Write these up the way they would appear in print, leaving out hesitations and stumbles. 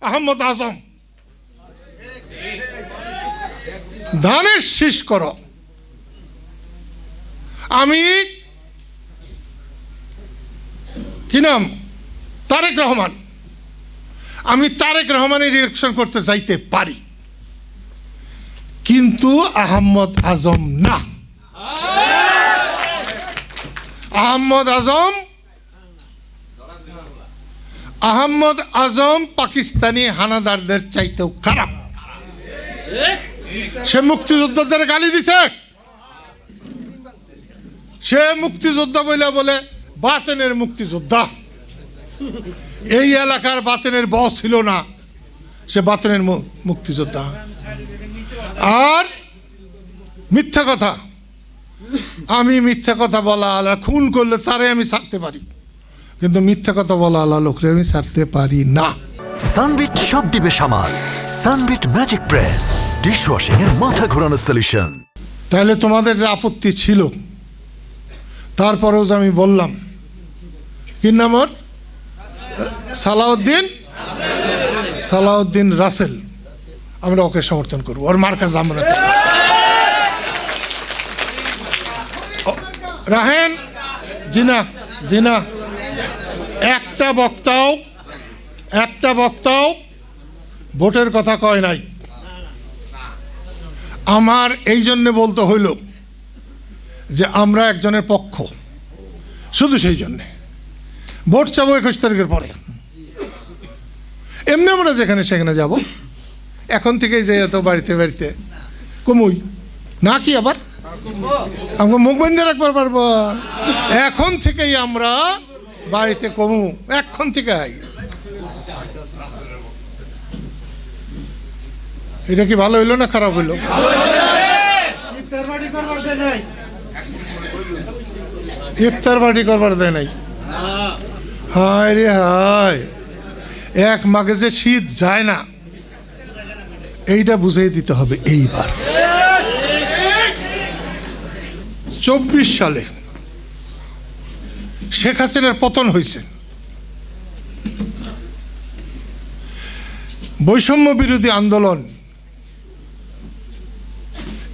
আহমদ আজম, ধানের শীষ করো। আমি কি নাম, তারেক রহমান, আমি তারেক রহমানের ইলেকশন করতে যাইতে পারি, কিন্তু আহমদ আজম না। আহমদ আজম পাকিস্তানি হানাদারদের চাইতেও খারাপ। সে মুক্তিযোদ্ধাদের গালি দিছে। সে মুক্তিযোদ্ধা বলে বাতেনের মুক্তিযোদ্ধা। এই এলাকার বাতেনের বস ছিল না, সে বাতেনের মুক্তিযোদ্ধা। আর মিথ্যা কথা, আমি মিথ্যা কথা বলা আলা, খুন করলে তারে আমি ছাড়তে পারি, কিন্তু মিথ্যা কথা বলা আলা লোকরে আমি ছাড়তে পারি না। সানবিট সব দিবে সামাল। সানবিট ম্যাজিক প্রেস ডিশওয়াশিং এর মাথা ঘোরানো সলিউশন। তাহলে তোমাদের যে আপত্তি ছিল, তারপরেও যে আমি বললাম, কি নাম ওর, সালাউদ্দিন রাসেল, আমরা ওকে সমর্থন করব, ওর মার্কা জামরা রাহেন জিনা। একটা বক্তাও ভোটের কথা কয় নাই। আমার এই জন্যে বলতে হইল যে আমরা একজনের পক্ষ, শুধু সেই জন্যে ভোট চাবো 21 তারিখের পরে। এমনি আমরা যেখানে সেখানে যাব, এখন থেকেই যে এত বাড়িতে কমুই না, কি আবার আমাকে মুখ বন্ধ রাখবার পারবো? এখন থেকেই আমরা বাড়িতে কমু, এখন থেকে। এটা কি ভালো হইলো না খারাপ হইলো? ইফতার পার্টি করবার দেয় নাই। হায় রে হায়, এক মাঘে যে শীত যায় না, এইটা বুঝিয়ে দিতে হবে। এইবার 24 সালে শেখ হাসিনার পতন হয়েছে। বৈষম্য বিরোধী আন্দোলন,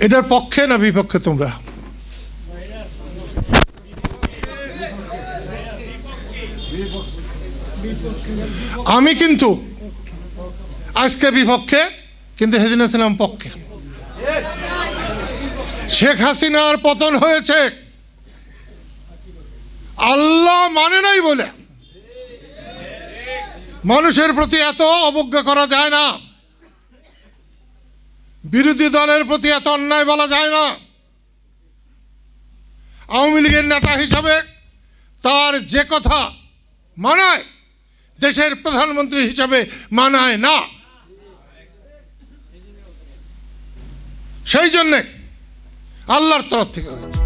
এটার পক্ষে না বিপক্ষে তোমরা? আমি কিন্তু আজকে বিপক্ষে, কিন্তু সেদিন ছিলাম পক্ষে। শেখ হাসিনার পতন হয়েছে আল্লাহ মানে নাই বলে। মানুষের প্রতি এত অবজ্ঞা করা যায় না, বিরোধী দলের প্রতি এত অন্যায় বলা যায় না। আওয়ামী লীগের নেতা হিসাবে তার যে কথা মানায়, দেশের প্রধানমন্ত্রী হিসাবে মানায় না। সেই জন্যে আল্লাহর তরফ থেকে হয়েছে।